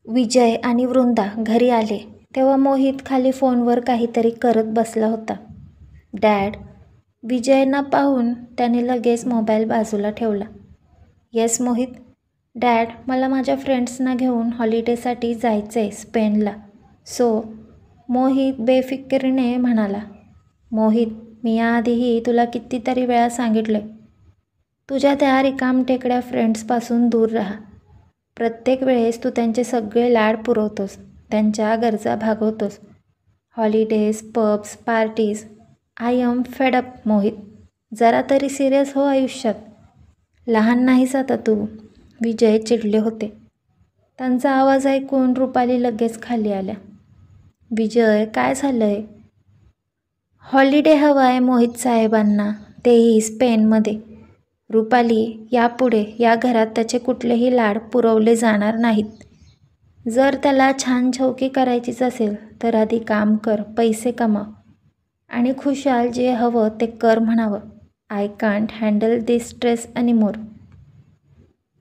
विजय आणि वृंदा घरी आले तेव्हा मोहित खाली फोनवर काहीतरी करत बसला होता. डॅड, विजयना पाहून त्याने लगेच मोबाईल बाजूला ठेवला. येस मोहित. डॅड, मला माझ्या फ्रेंड्सना घेऊन हॉलिडेसाठी जायचंय स्पेनला. मोहित बेफिकिरीने म्हणाला. मोहित, मी याआधीही तुला कितीतरी वेळा सांगितलंय, तुझ्या त्या रिकामटेकड्या फ्रेंड्सपासून दूर राहा. प्रत्येक वेळेस तू त्यांचे सगळे लाड पुरवतोस, त्यांच्या गरजा भागवतोस. Holidays, pubs, parties. I am fed up Mohit. जरा तरी सिरियस हो आयुष्यात. लहान नाहीस आता तू. विजय चिडले होते. त्यांचा आवाज ऐकून रुपाली लगेच खाली आल्या. विजय, काय झालंय? हॉलिडे हवाय मोहित साहेबांना, तेही स्पेनमध्ये. रुपाली, यापुढे या घरात त्याचे कुठलेही लाड पुरवले जाणार नाहीत. जर त्याला छान छौकी करायचीच असेल तर आधी काम कर, पैसे कमाव आणि खुशाल जे हवं ते कर म्हणावं. I can't handle this stress anymore.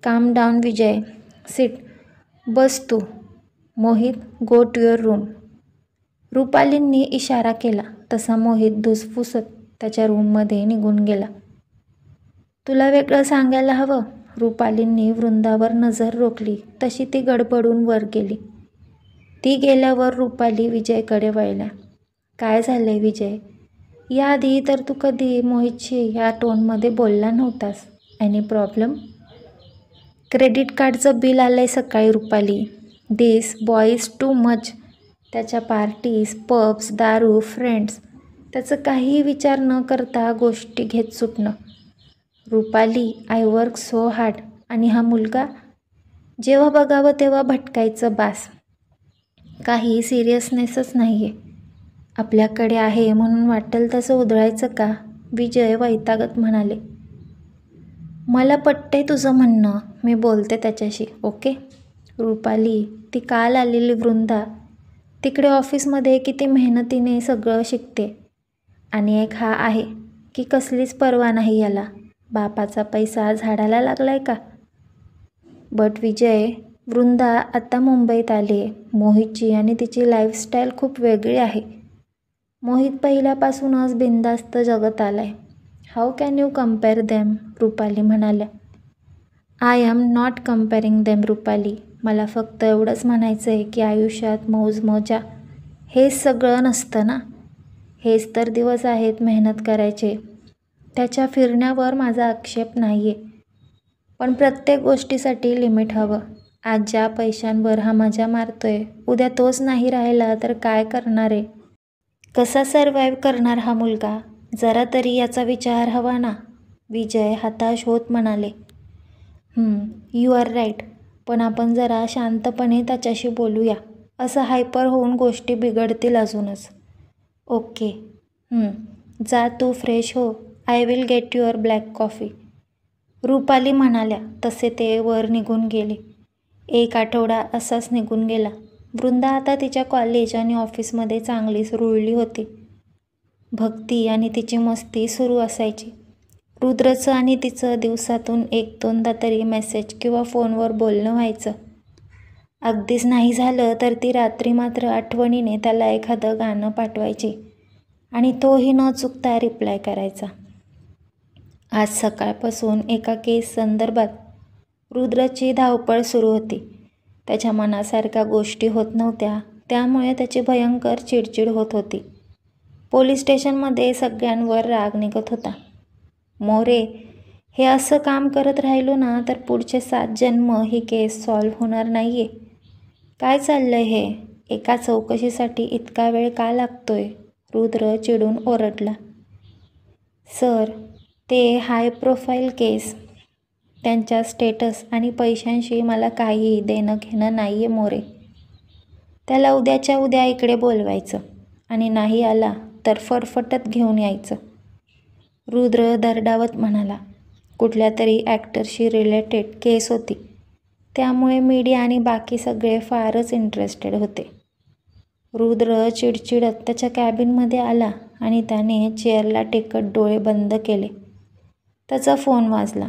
Calm down Vijay. Sit. बस तू. Mohit, go to your room. रुपालींनी इशारा केला तसा मोहित धुसफुसत त्याच्या रूममध्ये निघून गेला. तुला वेगळं सांगायला हवं. रुपालींनी वृंदावर नजर रोखली तशी ती गडबडून वर गेली. ती गेल्यावर रुपाली विजयकडे वळल्या. काय झालंय विजय? याआधी तर तू कधी मोहितशी या टोनमध्ये बोलला नव्हतास. Any problem? क्रेडिट कार्डचं बिल आलंय सकाळी Rupali. This boy is too much. त्याच्या पार्टीज, पब्स, दारू, फ्रेंड्स. त्याचं काहीही विचार न करता गोष्टी घेत सुटणं. Rupali, I work so hard. आणि हा मुलगा? जेव्हा बघावं तेव्हा भटकायचं बास. काही सिरियसनेसच नाही आहे. आपल्याकडे आहे म्हणून वाटेल तसं उधळायचं का? विजय वैतागत म्हणाले. मला पटतंय तुझं म्हणणं. मी बोलते त्याच्याशी, ओके? रुपाली, ती काल आलेली वृंदा तिकडे ऑफिसमध्ये किती मेहनतीने सगळं शिकते. आणि एक हा आहे की कसलीच पर्वा नाही याला. बापाचा पैसा झाडाला लागलाय का? बट विजय, वृंदा आता मुंबईत आली आहे. मोहितची आणि तिची लाईफस्टाईल खूप वेगळी आहे. मोहित पहिल्यापासूनच बिनधास्त जगत आलाय. How can you compare them? Rupali म्हणाल्या. I am not comparing them Rupali. मला फक्त एवढंच म्हणायचं आहे की आयुष्यात मौज-मजा हेच सगळं नसतं ना. हेच तर दिवस आहेत मेहनत करायचे. त्याच्या फिरण्यावर माझा आक्षेप नाही आहे. पण प्रत्येक गोष्टीसाठी लिमिट हवं. आज ज्या पैशांवर हा मजा मारतोय, उद्या तोच नाही राहिला तर काय करणार आहे? कसा सर्व्हाइव्ह करणार हा मुलगा? जरा तरी याचा विचार हवा ना. विजय हताश होत म्हणाले. You are right. पण आपण जरा शांतपणे त्याच्याशी बोलूया. असं हायपर होऊन गोष्टी बिघडतील अजूनच. ओके. जा तू फ्रेश हो. I will get your black coffee. Rupali म्हणाल्या तसे ते वर निघून गेले. एक आठवडा असाच निघून गेला. वृंदा आता तिच्या कॉलेज आणि ऑफिसमध्ये चांगलीच रुळली होती. भक्ती आणि तिची मस्ती सुरू असायची. रुद्रचं आणि तिचं दिवसातून 1-2दा तरी मेसेज किंवा फोनवर बोलणं व्हायचं. अगदीच नाही झालं तर ती रात्री मात्र आठवणीने त्याला एखादं गाणं पाठवायची आणि तोही न चुकता रिप्लाय करायचा. आज सकाळपासून एका केस संदर्भात रुद्रची धावपळ सुरू होती. त्याच्या मनासारख्या गोष्टी होत नव्हत्या, त्यामुळे त्याची भयंकर चिडचिड होत होती. पोलीस स्टेशनमध्ये सगळ्यांवर राग निघत होता. मोरे, हे असं काम करत राहिलो ना तर पुढचे 7 जन्म ही केस सॉल्व्ह होणार नाहीये. काय चाललंय हे? एका चौकशीसाठी इतका वेळ का लागतोय? रुद्र चिडून ओरडला. सर, ते हाय प्रोफाईल केस. त्यांच्या स्टेटस आणि पैशांशी मला काहीही देणं घेणं नाहीये मोरे. त्याला उद्याच्या उद्या इकडे बोलवायचं आणि नाही आला तर फरफटत घेऊन यायचं. रुद्र दरडावत म्हणाला. कुठल्या तरी ॲक्टरशी रिलेटेड केस होती, त्यामुळे मीडिया आणि बाकी सगळे फारच इंटरेस्टेड होते. रुद्र चिडचिडत त्याच्या कॅबिनमध्ये आला आणि त्याने चेअरला टेकत डोळे बंद केले. त्याचा फोन वाजला.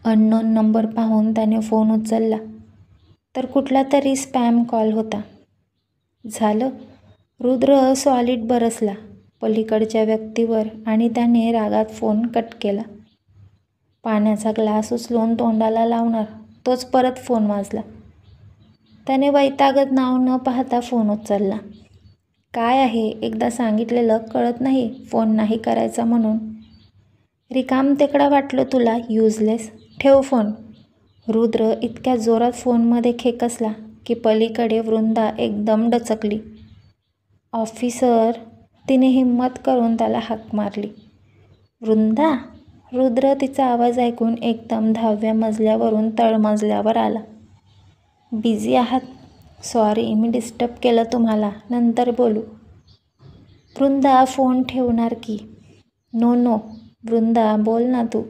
अननोन नंबर पाहून त्याने फोन उचलला तर कुठला तरी स्पॅम कॉल होता. झालं. रुद्र सॉलिड बरसला पलीकडच्या व्यक्तीवर आणि त्याने रागात फोन कट केला. पाण्याचा ग्लास उचलून तोंडाला लावणार तोच परत फोन वाजला. त्याने वैतागत नाव न पाहता फोन उचलला. काय आहे, एकदा सांगितलेलं कळत नाही फोन नाही करायचा म्हणून. रिकाम तेकडा वाटलं तुला, युजलेस. ठेव फोन. रुद्र इतक्या जोरात फोनमध्ये खेकसला की पलीकडे वृंदा एकदम डचकली. ऑफिसर, तिने हिम्मत करून त्याला हाक मारली. वृंदा. रुद्र तिचा आवाज ऐकून एकदम 10व्या मजल्यावरून तळमजल्यावर आला. बिझी आहात? सॉरी, मी डिस्टर्ब केलं तुम्हाला, नंतर बोलू. वृंदा फोन ठेवणार की. नो. वृंदा, बोल ना तू.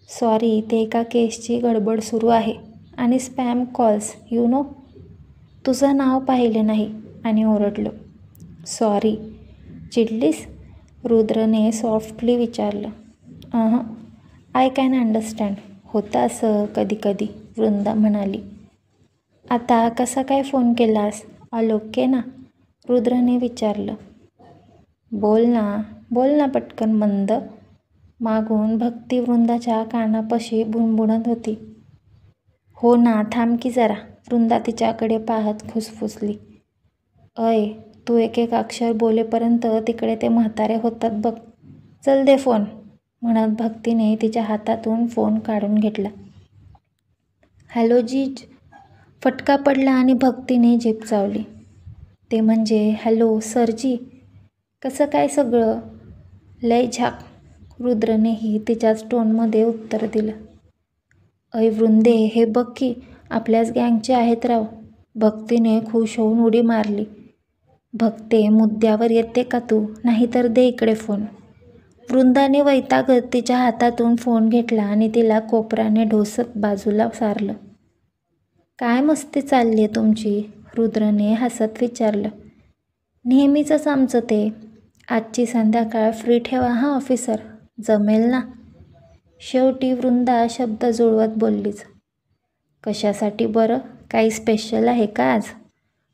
सॉरी, ते एका केसची गडबड सुरू आहे आणि स्पॅम कॉल्स, यू नो. तुझं नाव पाहिलं नाही आणि ओरडलो. सॉरी. चिडलीस? रुद्रने सॉफ्टली विचारलं. I can understand. होतं असं कधी कधी, वृंदा म्हणाली. आता कसा काय फोन केलास? ऑल ओके ना? रुद्रने विचारलं. बोल ना पटकन मंद. मागून भक्ती वृंदाच्या कानापाशी बुणबुणत होती. हो ना, थांब की जरा. वृंदा तिच्याकडे पाहत फुसफुसली. अय, तू एक एक अक्षर बोलेपर्यंत तिकडे ते म्हातारे होतात बघ. चल दे फोन, म्हणत भक्तीने तिच्या हातातून फोन काढून घेतला. हॅलो जीज. फटका पडला आणि भक्तीने जीभ चावली. ते म्हणजे हॅलो सरजी. कसं काय सगळं? लय झाक. रुद्रनेही तिच्याच टोनमध्ये उत्तर दिलं. अय वृंदे, हे बघ की, आपल्याच गँगचे आहेत राव. भक्तीने खुश होऊन उडी मारली. भक्ते, मुद्द्यावर येते का तू? नाहीतर दे इकडे फोन. वृंदाने वैतागत तिच्या हातातून फोन घेतला आणि तिला कोपराने ढोसत बाजूला सारलं. काय मस्ती चालली आहे तुमची? रुद्रने हसत विचारलं. नेहमीचंच आमचं ते. आजची संध्याकाळ फ्री ठेवा हां ऑफिसर, जमेल ना? शेवटी वृंदा शब्द जुळवत बोललीच. कशासाठी बरं? काही स्पेशल आहे का आज?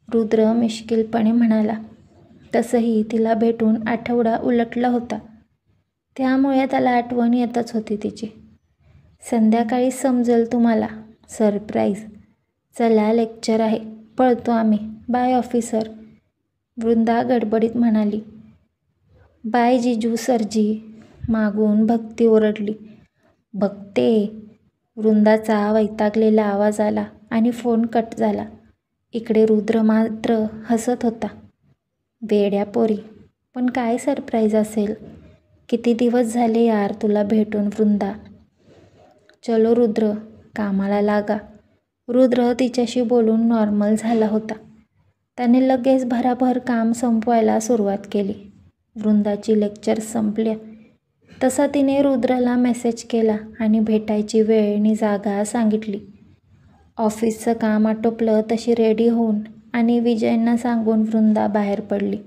रुद्र मिश्किलपणे म्हणाला. तसंही तिला भेटून आठवडा उलटला होता, त्यामुळे त्याला आठवण येतच होती तिची. संध्याकाळी समजेल तुम्हाला. सरप्राईज. चला, लेक्चर आहे, पळतो आम्ही. Bye officer. वृंदा गडबडीत म्हणाली. बाय जिजू सरजी. मागून भक्ती ओरडली. भक्ते. वृंदाचा वैतागलेला आवाज आला आणि फोन कट झाला. इकडे रुद्र मात्र हसत होता. वेड्या पोरी. पण काय सरप्राईज असेल? किती दिवस झाले यार तुला भेटून वृंदा. चलो रुद्र, कामाला लागा. रुद्र तिच्याशी बोलून नॉर्मल झाला होता. त्याने लगेच भराभर काम संपवायला सुरुवात केली. वृंदाची लेक्चर्स संपल्या तसा तिने रुद्रला मेसेज केला आणि भेटायची वेळ आणि जागा सांगितली. ऑफिसचं काम आटोपलं तशी रेडी होऊन आणि विजयना सांगून वृंदा बाहेर पडली.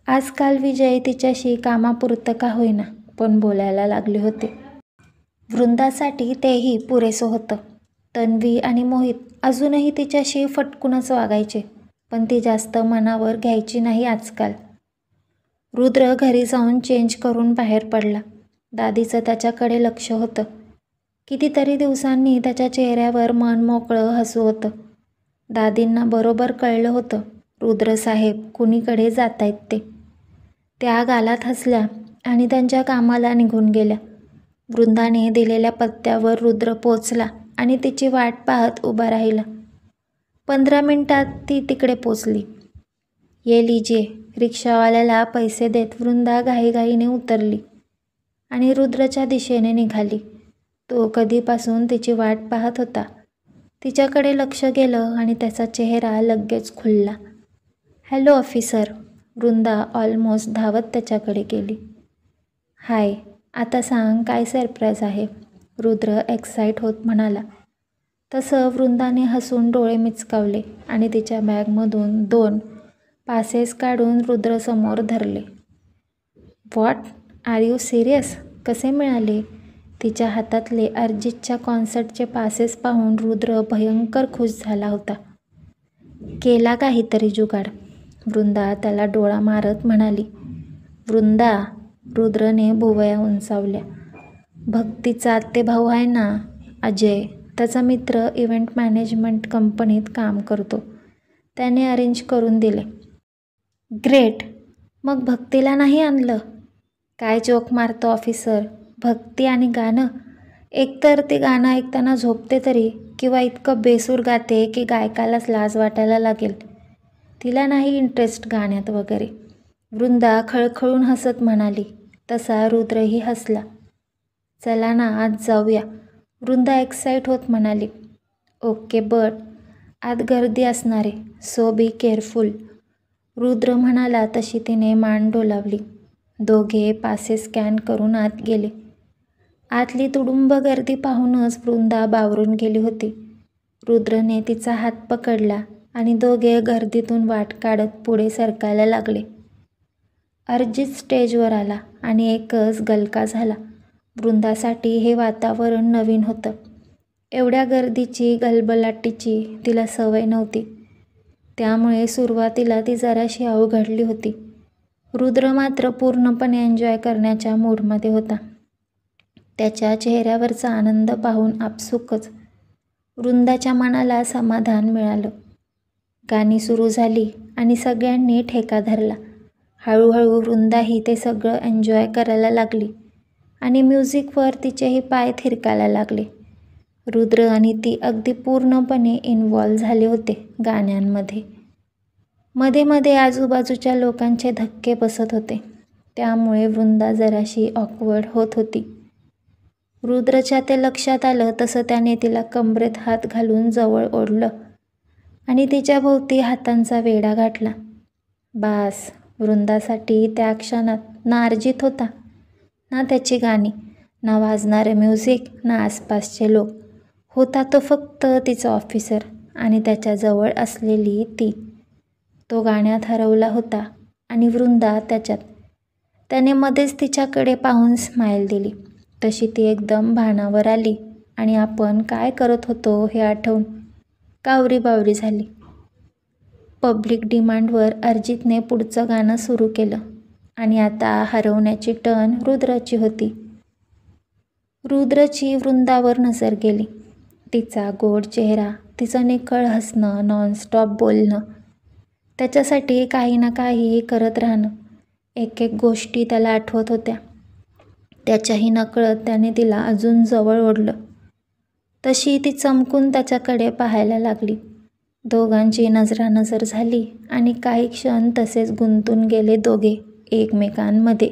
आजकाल विजय तिच्याशी कामापुरतं का होईना पण बोलायला लागले होते. वृंदासाठी तेही पुरेसं होतं. तन्वी आणि मोहित अजूनही तिच्याशी फटकूनच वागायचे, पण ती जास्त मनावर घ्यायची नाही आजकाल. रुद्र घरी जाऊन चेंज करून बाहेर पडला. दादीचं त्याच्याकडे लक्ष होतं. कितीतरी दिवसांनी त्याच्या चेहऱ्यावर मन मोकळं हसू होतं. दादींना बरोबर कळलं होतं रुद्रसाहेब कुणीकडे जात आहेत ते. त्या गालात हसल्या आणि त्यांच्या कामाला निघून गेल्या. वृंदाने दिलेल्या पत्त्यावर रुद्र पोचला आणि तिची वाट पाहत उभा राहिला. 15 मिनिटात ती तिकडे पोचली. ये लीजिए. रिक्षावाल्याला पैसे देत वृंदा घाईघाईने उतरली आणि रुद्रच्या दिशेने निघाली. तो कधीपासून तिची वाट पाहत होता. तिच्याकडे लक्ष गेलं आणि त्याचा चेहरा लगेच खुलला. Hello officer. वृंदा ऑलमोस्ट धावत त्याच्याकडे गेली. हाय. आता सांग काय सरप्राईज आहे? रुद्र एक्साईट होत म्हणाला. तसं वृंदाने हसून डोळे मिचकावले आणि तिच्या बॅगमधून 2 पासेस काढून रुद्रसमोर धरले. व्हॉट? Are you serious? कसे मिळाले? तिच्या हातातले अरिजितच्या कॉन्सर्टचे पासेस पाहून रुद्र भयंकर खुश झाला होता. केला काहीतरी जुगाड, वृंदा त्याला डोळा मारत म्हणाली. वृंदा, रुद्रने भुवया उंचावल्या. भक्तीचा आत्तेभाऊ आहे ना अजय, त्याचा मित्र इव्हेंट मॅनेजमेंट कंपनीत काम करतो. त्याने अरेंज करून दिले. ग्रेट, मग भक्तीला नाही आणलं? काय जोक मारतो ऑफिसर. भक्ती आणि गाणं, एकतर ते गाणं ऐकताना झोपते तरी, किंवा इतकं बेसूर गाते की गायकालाच लाज वाटायला लागेल. तिला नाही इंटरेस्ट गाण्यात वगैरे. वृंदा खळखळून हसत म्हणाली. तसा रुद्रही हसला. चला ना आज जाऊया, वृंदा एक्साईट होत म्हणाली. ओके बट आत गर्दी असणारे, सो बी केअरफुल, रुद्र म्हणाला तशी तिने मान डोलावली. दोघे पासेस स्कॅन करून आत गेले. आतली तुडुंब गर्दी पाहूनच वृंदा बावरून गेली होती. रुद्रने तिचा हात पकडला आणि दोघे गर्दीतून वाट काढत पुढे सरकायला लागले. अरिजित स्टेजवर आला आणि एकच गलका झाला. वृंदासाठी हे वातावरण नवीन होतं. एवढ्या गर्दीची, गलबलाटीची तिला सवय नव्हती. त्यामुळे सुरुवातीला ती जराशी अवघडली होती. रुद्र मात्र पूर्णपणे एन्जॉय करण्याच्या मूडमध्ये होता. त्याच्या चेहऱ्यावरचा आनंद पाहून आपसुकच वृंदाच्या मनाला समाधान मिळालं. गाणी सुरू झाली आणि सगळ्यांनी ठेका धरला. हळूहळू वृंदाही ते सगळं एन्जॉय करायला लागली आणि म्युझिकवर तिचेही पाय थिरकायला लागले. रुद्र आणि ती अगदी पूर्णपणे इन्व्हॉल्व झाले होते गाण्यांमध्ये. मध्ये मध्ये आजूबाजूच्या लोकांचे धक्के बसत होते. त्यामुळे वृंदा जराशी ऑकवर्ड होत होती. रुद्रच्या ते लक्षात आलं तसं त्याने तिला कमरेत हात घालून जवळ ओढलं आणि तिच्या भोवती हातांचा वेढा घातला. बास, वृंदासाठी त्या क्षणात ना अरिजित होता, ना त्याची गाणी, ना वाजणारे म्युझिक, ना आसपासचे लोक. होता तो फक्त तिचा ऑफिसर आणि त्याच्याजवळ असलेली ती. तो गाण्यात हरवला होता आणि वृंदा त्याच्यात. त्याने मध्येच तिच्याकडे पाहून स्माईल दिली. तशी ती एकदम भानावर आली आणि आपण काय करत होतो हे आठवून कावरीबावरी झाली. पब्लिक डिमांडवर अरिजितने पुढचं गाणं सुरू केलं आणि आता हरवण्याची टर्न रुद्रची होती. रुद्रची वृंदावर नजर गेली. तिचा गोड चेहरा, तिचं निखळ हसणं, नॉनस्टॉप बोलणं, त्याच्यासाठी काही ना काही करत राहणं. एक एक गोष्टी त्याला आठवत होत्या. त्याच्याही नकळत त्याने तिला अजून जवळ ओढलं. तशी ती चमकून त्याच्याकडे पाहायला लागली. दोघांची नजरानजर झाली आणि काही क्षण तसेच गुंतून गेले दोघे एकमेकांमध्ये.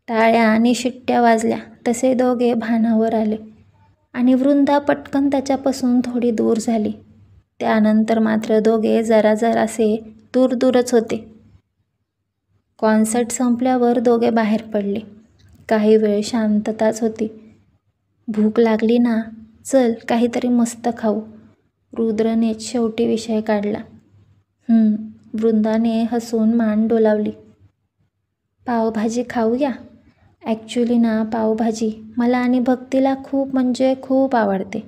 टाळ्या आणि शिट्ट्या वाजल्या तसे दोघे भानावर आले आणि वृंदा पटकन त्याच्यापासून थोडी दूर झाली. त्यानंतर मात्र दोघे जरासे दूरच होते. कॉन्सर्ट संपल्यावर दोघे बाहेर पडले. काही वेळ शांतताच होती. भूक लागली ना, चल काहीतरी मस्त खाऊ, रुद्रनेच शेवटी विषय काढला. वृंदाने हसून मान डोलावली. पावभाजी खाऊया? ॲक्च्युली ना पावभाजी मला आणि भक्तीला खूप म्हणजे खूप आवडते.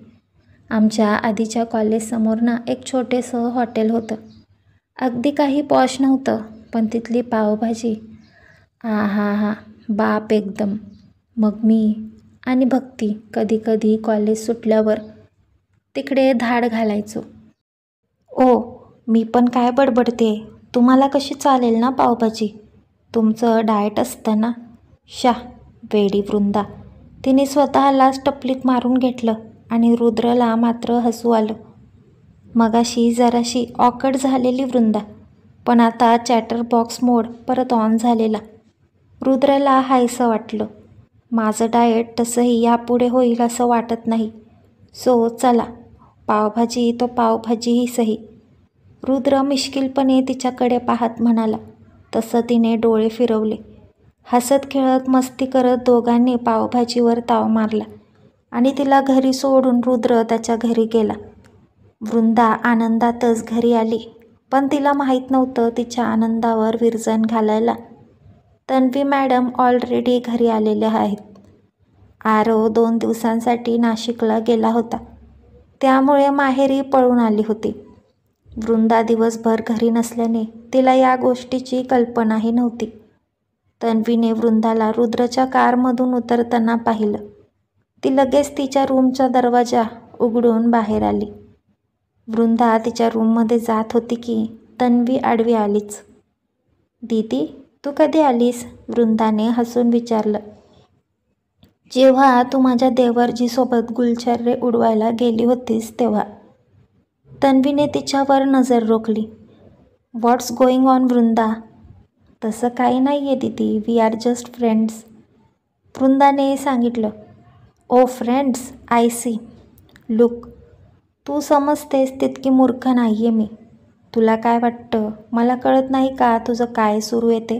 आमच्या आधीच्या कॉलेजसमोर ना एक छोटेसं हॉटेल होतं. अगदी काही पॉश नव्हतं, पण तिथली पावभाजी आहा, बाप एकदम. मग मी आणि भक्ती कधी कधी कॉलेज सुटल्यावर तिकडे धाड घालायचो. ओ, मी पण काय बडबडते, तुम्हाला कशी चालेल ना पावभाजी? तुमचं डाएट असतं ना. वेडी वृंदा. तिने स्वतःलाच टपलीत मारून घेतलं आणि रुद्रला मात्र हसू आलं. मगाशी जराशी ऑकवर्ड झालेली वृंदा, पण आता चॅटरबॉक्स मोड परत ऑन झालेला. रुद्रला हायसं वाटलं. माझं डाएट तसंही यापुढे होईल असं वाटत नाही. सो चला, पावभाजी तो पावभाजीही सही. रुद्र मिश्किलपणे तिच्याकडे पाहत म्हणाला. तसं तिने डोळे फिरवले. हसत खेळत मस्ती करत दोघांनी पावभाजीवर ताव मारला आणि तिला घरी सोडून रुद्र त्याच्या घरी गेला. वृंदा आनंदातच घरी आली, पण तिला माहीत नव्हतं तिच्या आनंदावर विरजण घालायला तन्वी मॅडम ऑलरेडी घरी आलेल्या आहेत. आरव 2 दिवसांसाठी नाशिकला गेला होता, त्यामुळे माहेरी पळून आली होती. वृंदा दिवसभर घरी नसल्याने तिला या गोष्टीची कल्पनाही नव्हती. तन्वीने वृंदाला रुद्रच्या कारमधून उतरताना पाहिलं. ती लगेच तिच्या रूमचा दरवाजा उघडून बाहेर आली. वृंदा तिच्या रूममध्ये जात होती की तन्वी आडवी आलीच. दीदी, तू कधी आलीस? वृंदाने हसून विचारलं. जेव्हा तू माझ्या देवर्जीसोबत गुलछर्रे उडवायला गेली होतीस तेव्हा. तन्वीने तिच्यावर नजर रोखली. व्हॉट्स गोईंग ऑन वृंदा? तसं काही नाही आहे दीदी, वी आर जस्ट फ्रेंड्स, वृंदाने सांगितलं. ओ फ्रेंड्स, आय सी. लुक, तू समजतेस तितकी मूर्ख नाही आहे मी. तुला काय वाटतं, मला कळत नाही का तुझं काय सुरू आहे ते?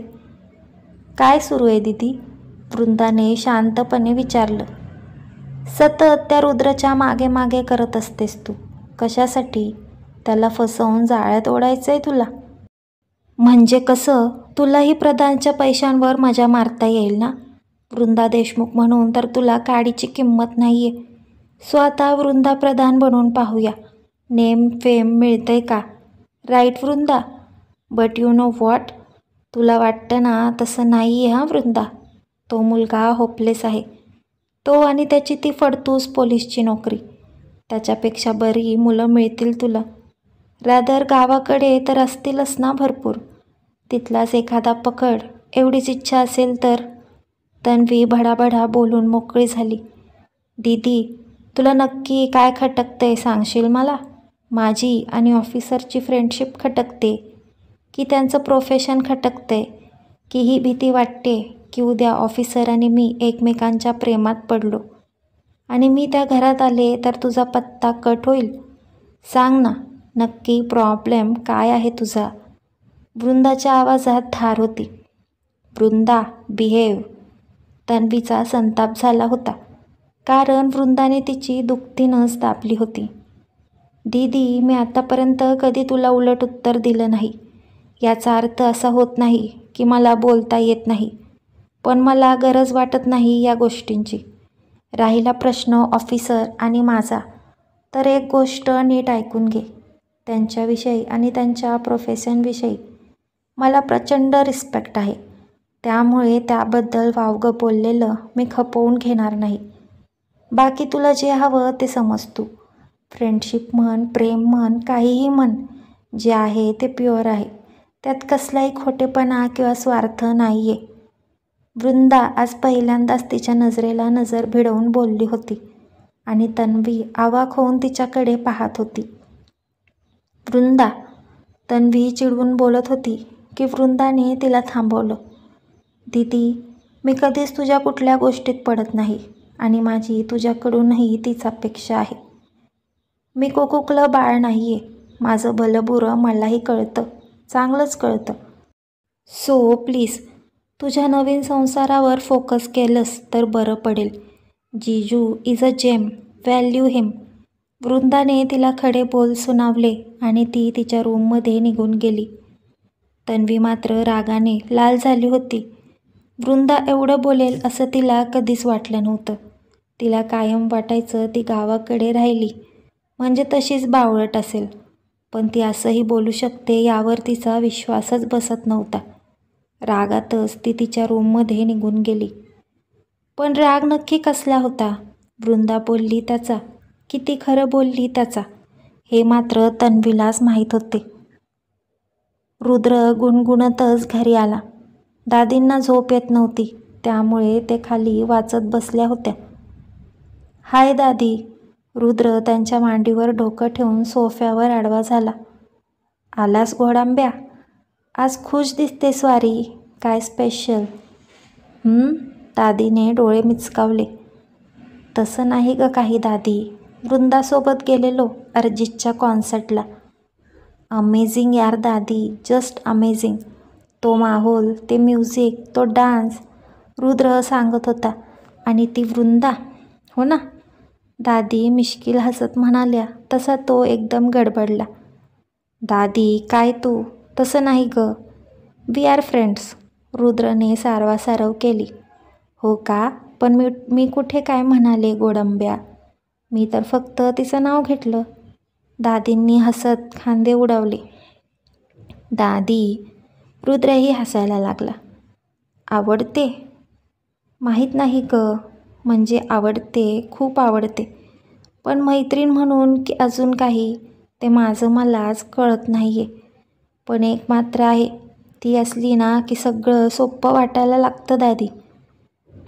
काय सुरू आहे दीदी? वृंदाने शांतपणे विचारलं. सतत त्या रुद्रच्या मागे मागे करत असतेस तू. कशासाठी? त्याला फसवून जाळ्यात ओढायचं आहे तुला? म्हणजे कसं? तुलाही प्रधानच्या पैशांवर मजा मारता येईल ना? वृंदा देशमुख म्हणून तर तुला काडीची किंमत नाही आहे. स्वतः वृंदा प्रधान बनवून पाहूया. नेम फेम मिळतंय का? Right Vrinda? But you know what? तुला वाटतं ना तसं नाही आहे हां वृंदा. तो मुलगा होपलेस आहे. तो आणि त्याची ती फडतूस पोलीसची नोकरी. त्याच्यापेक्षा बरी मुलं मिळतील तुला. रादर गावाकडे तर असतीलच ना भरपूर. तिथलाच एखादा पकड, एवढीच इच्छा असेल तर. तन्वी भडाभडा बोलून मोकळी झाली. दीदी, तुला नक्की काय खटकतंय सांगशील मला? माझी आणि ऑफिसरची फ्रेंडशिप खटकते, की त्यांचं प्रोफेशन खटकतंय, की ही भीती वाटते की उद्या ऑफिसर आणि मी एकमेकांच्या प्रेमात पडलो आणि मी त्या घरात आले तर तुझा पत्ता कट होईल? सांग ना, नक्की प्रॉब्लेम काय आहे तुझा? वृंदाच्या आवाजात धार होती. वृंदा, बिहेव. तन्वीचा संताप झाला होता, कारण वृंदाने तिची दुखती नस दाबली होती. दीदी, मी आतापर्यंत कधी तुला उलट उत्तर दिलं नाही. याचा अर्थ असा होत नाही की मला बोलता येत नाही, पण मला गरज वाटत नाही या गोष्टींची. राहिला प्रश्न ऑफिसर आणि माझा, तर एक गोष्ट नीट ऐकून घे. त्यांच्याविषयी आणि त्यांच्या प्रोफेशनविषयी मला प्रचंड रिस्पेक्ट आहे. त्यामुळे त्याबद्दल वावगं बोललेलं मी खपवून घेणार नाही. बाकी तुला जे हवं ते समज तू. फ्रेंडशिप म्हण, प्रेम म्हण, काहीही म्हण, जे आहे ते प्युअर आहे. त्यात कसलाही खोटेपणा किंवा स्वार्थ नाही आहे. वृंदा आज पहिल्यांदाच तिच्या नजरेला नजर भिडवून बोलली होती आणि तन्वी अवाक होऊन तिच्याकडे पाहत होती. वृंदा, तन्वी चिडवून बोलत होती की वृंदाने तिला थांबवलं. दीदी, मी कधीच तुझ्या कुठल्या गोष्टीत पडत नाही आणि माझी तुझ्याकडूनही तीच अपेक्षा आहे. मी कोकुकलं बाळ नाही आहे. माझं भलं बुरं मलाही कळतं, चांगलंच कळतं. सो प्लीज तुझ्या नवीन संसारावर फोकस केलंस तर बरं पडेल. जीजू इज अ जेम, व्हॅल्यू हिम. वृंदाने तिला खडे बोल सुनावले आणि ती तिच्या रूममध्ये निघून गेली. तन्वी मात्र रागाने लाल झाली होती. वृंदा एवढं बोलेल असं तिला कधीच वाटलं नव्हतं. तिला कायम वाटायचं ती गावाकडे राहिली म्हणजे तशीच बावळट असेल, पण ती असंही बोलू शकते यावर तिचा विश्वासच बसत नव्हता. रागातच ती तिच्या रूममध्ये निघून गेली. पण राग नक्की कसला होता? वृंदा बोलली त्याचा, किती खरं बोलली त्याचा, हे मात्र तन्वीलाच माहीत होते. रुद्र गुणगुणतच घरी आला. दादींना झोप येत नव्हती, त्यामुळे ते खाली वाचत बसल्या होत्या. हाय दादी. रुद्र त्यांच्या मांडीवर डोकं ठेवून सोफ्यावर आडवा झाला. आलास घोडांब्या? आज खुश दिसते स्वारी. काय स्पेशल? दादीने डोळे मिचकावले. तसं नाही ग काही दादी. वृंदासोबत गेलेलो अरिजितच्या कॉन्सर्टला. अमेझिंग यार दादी, जस्ट अमेझिंग. तो माहोल, ते म्युझिक, तो डान्स, रुद्र सांगत होता. आणि ती वृंदा. हो ना? दादी मिश्किल हसत म्हणाल्या, तसा तो एकदम गडबडला. दादी काय तू? तसं नाही ग. We are friends. रुद्रने सारवासारव केली. हो का? पण मी कुठे काय म्हणाले गोडंब्या, मी तर फक्त तिचं नाव घेतलं. दादींनी हसत खांदे उडवले. दादी, रुद्रही हसायला लागला. आवडते? माहीत नाही ग, म्हणजे आवडते, खूप आवडते, पण मैत्रीण म्हणून की अजून काही ते माझं मलाच कळत नाही आहे. पण एक मात्र आहे, ती असली ना की सगळं सोपं वाटायला लागतं दादी.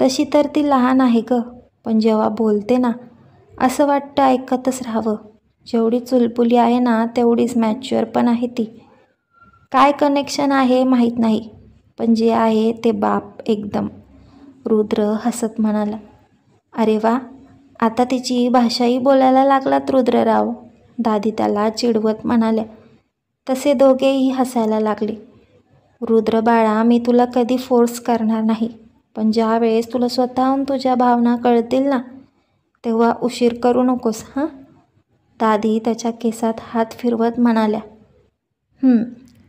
तशी तर ती लहान आहे ग, पण जेव्हा बोलते ना असं वाटतं ऐकतच राहावं. जेवढी चुलबुली आहे ना तेवढीच मॅच्युअर पण आहे ती. काय कनेक्शन आहे माहीत नाही, पण जे आहे ते बाप एकदम. रुद्र हसत म्हणाला. अरे वा, आता तिची भाषाही बोलायला लागलात रुद्रराव, दादी त्याला चिडवत म्हणाल्या. तसे दोघेही हसायला लागले. रुद्र बाळा, मी तुला कधी फोर्स करणार नाही, पण ज्या वेळेस तुला स्वतःहून तुझ्या भावना कळतील ना तेव्हा उशीर करू नकोस हां. दादी त्याच्या केसात हात फिरवत म्हणाल्या.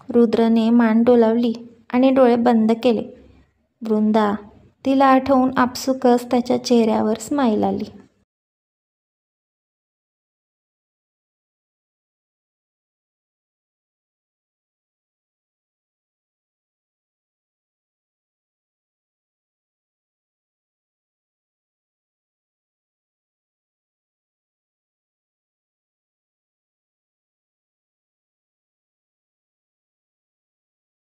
रुद्रने मान डोलावली आणि डोळे बंद केले. वृंदा, तिला आठवून आपसुकच त्याच्या चेहऱ्यावर स्माईल आली.